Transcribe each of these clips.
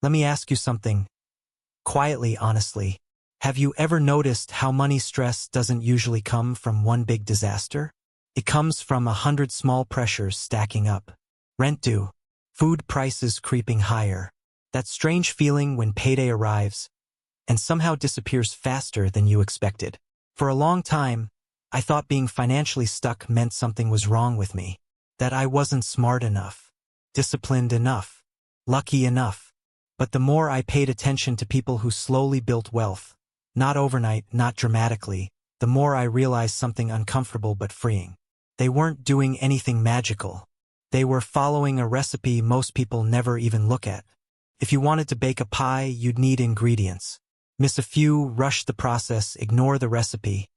Let me ask you something. Quietly, honestly. Have you ever noticed how money stress doesn't usually come from one big disaster? It comes from 100 small pressures stacking up. Rent due. Food prices creeping higher. That strange feeling when payday arrives and somehow disappears faster than you expected. For a long time, I thought being financially stuck meant something was wrong with me. That I wasn't smart enough, disciplined enough, lucky enough. But the more I paid attention to people who slowly built wealth, not overnight, not dramatically, the more I realized something uncomfortable but freeing. They weren't doing anything magical. They were following a recipe most people never even look at. If you wanted to bake a pie, you'd need ingredients. Miss a few, rush the process, ignore the recipe,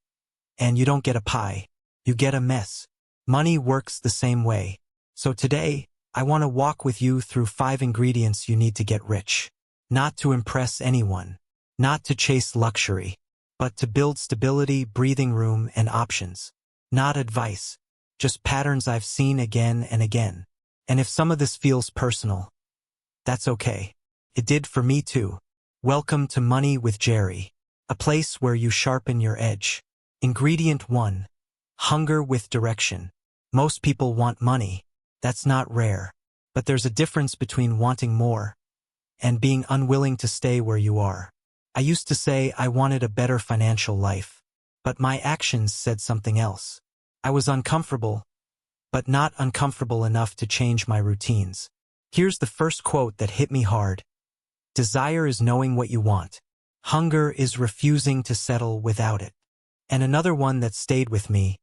and you don't get a pie. You get a mess. Money works the same way. So today, I want to walk with you through 5 ingredients you need to get rich. Not to impress anyone, not to chase luxury, but to build stability, breathing room, and options. Not advice, just patterns I've seen again and again. And if some of this feels personal, that's okay. It did for me too. Welcome to Money with Jerry, a place where you sharpen your edge. Ingredient 1. Hunger with direction. Most people want money. That's not rare. But there's a difference between wanting more and being unwilling to stay where you are. I used to say I wanted a better financial life, but my actions said something else. I was uncomfortable, but not uncomfortable enough to change my routines. Here's the first quote that hit me hard. Desire is knowing what you want. Hunger is refusing to settle without it. And another one that stayed with me.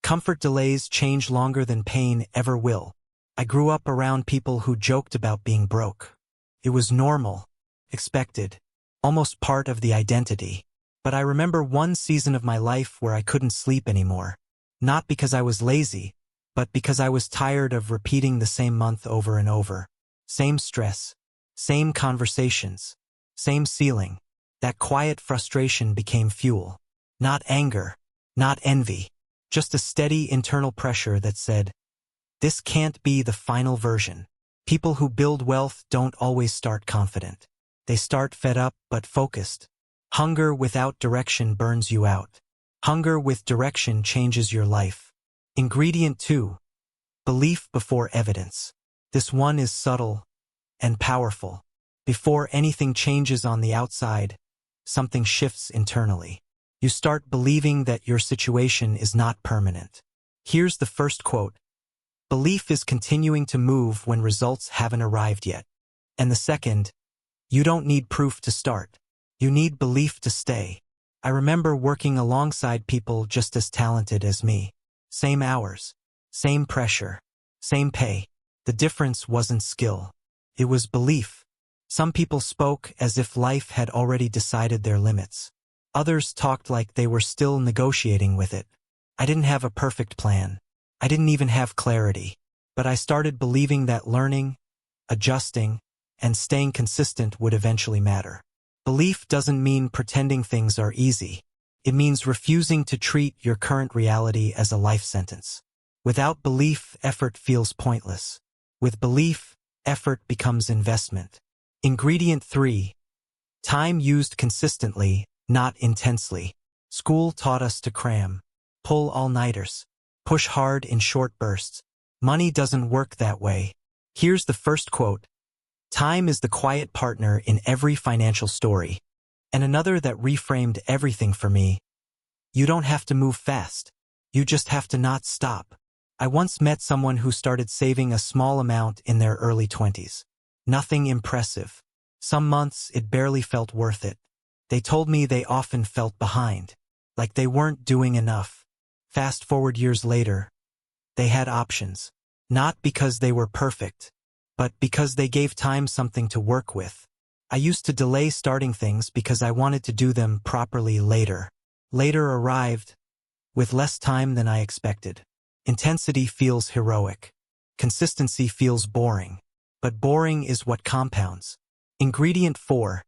Comfort delays change longer than pain ever will. I grew up around people who joked about being broke. It was normal, expected, almost part of the identity. But I remember one season of my life where I couldn't sleep anymore. Not because I was lazy, but because I was tired of repeating the same month over and over. Same stress, same conversations, same ceiling. That quiet frustration became fuel. Not anger, not envy. Just a steady internal pressure that said, this can't be the final version. People who build wealth don't always start confident. They start fed up but focused. Hunger without direction burns you out. Hunger with direction changes your life. Ingredient 2. Belief before evidence. This one is subtle and powerful. Before anything changes on the outside, something shifts internally. You start believing that your situation is not permanent. Here's the first quote. Belief is continuing to move when results haven't arrived yet. And the second, you don't need proof to start. You need belief to stay. I remember working alongside people just as talented as me. Same hours, same pressure, same pay. The difference wasn't skill. It was belief. Some people spoke as if life had already decided their limits. Others talked like they were still negotiating with it. I didn't have a perfect plan. I didn't even have clarity. But I started believing that learning, adjusting, and staying consistent would eventually matter. Belief doesn't mean pretending things are easy. It means refusing to treat your current reality as a life sentence. Without belief, effort feels pointless. With belief, effort becomes investment. Ingredient 3. Time used consistently, not intensely. School taught us to cram, pull all-nighters, push hard in short bursts. Money doesn't work that way. Here's the first quote. Time is the quiet partner in every financial story. And another that reframed everything for me. You don't have to move fast. You just have to not stop. I once met someone who started saving a small amount in their early 20s. Nothing impressive. Some months it barely felt worth it. They told me they often felt behind, like they weren't doing enough. Fast forward years later, they had options. Not because they were perfect, but because they gave time something to work with. I used to delay starting things because I wanted to do them properly later. Later arrived, with less time than I expected. Intensity feels heroic. Consistency feels boring. But boring is what compounds. Ingredient 4.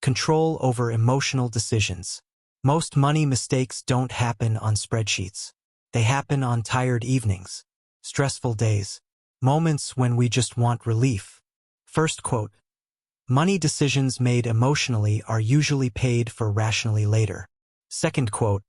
Control over emotional decisions. Most money mistakes don't happen on spreadsheets. They happen on tired evenings, stressful days, moments when we just want relief. First quote. Money decisions made emotionally are usually paid for rationally later. Second quote,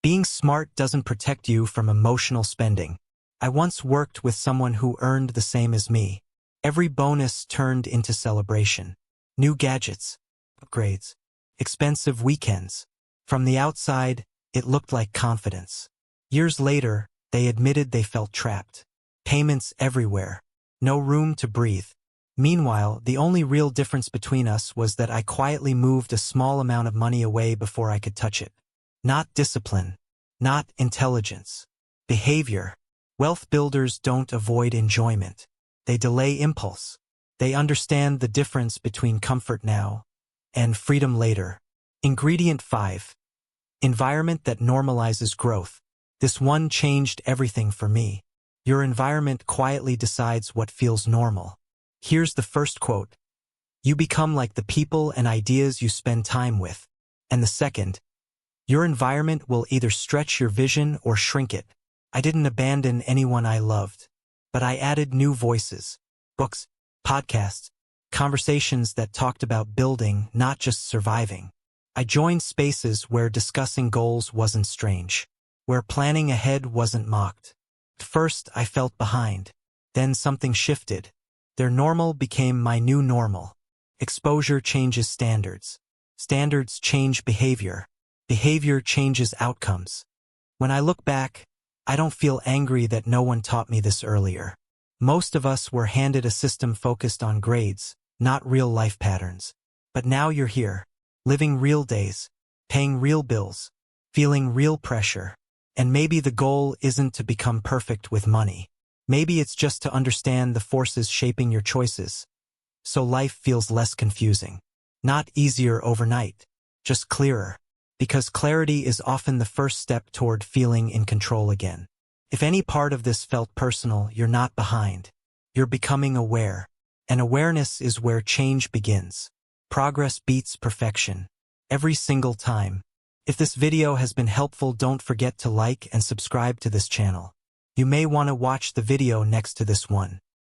being smart doesn't protect you from emotional spending. I once worked with someone who earned the same as me. Every bonus turned into celebration. New gadgets, upgrades, expensive weekends. From the outside, it looked like confidence. Years later, they admitted they felt trapped. Payments everywhere. No room to breathe. Meanwhile, the only real difference between us was that I quietly moved a small amount of money away before I could touch it. Not discipline. Not intelligence. Behavior. Wealth builders don't avoid enjoyment. They delay impulse. They understand the difference between comfort now and freedom later. Ingredient 5. Environment that normalizes growth. This one changed everything for me. Your environment quietly decides what feels normal. Here's the first quote. You become like the people and ideas you spend time with. And the second, your environment will either stretch your vision or shrink it. I didn't abandon anyone I loved, but I added new voices, books, podcasts, conversations that talked about building, not just surviving. I joined spaces where discussing goals wasn't strange, where planning ahead wasn't mocked. At first, I felt behind. Then something shifted. Their normal became my new normal. Exposure changes standards. Standards change behavior. Behavior changes outcomes. When I look back, I don't feel angry that no one taught me this earlier. Most of us were handed a system focused on grades, not real life patterns. But now you're here, living real days, paying real bills, feeling real pressure. And maybe the goal isn't to become perfect with money. Maybe it's just to understand the forces shaping your choices, so life feels less confusing. Not easier overnight, just clearer. Because clarity is often the first step toward feeling in control again. If any part of this felt personal, you're not behind. You're becoming aware. And awareness is where change begins. Progress beats perfection. Every single time. If this video has been helpful, don't forget to like and subscribe to this channel. You may want to watch the video next to this one.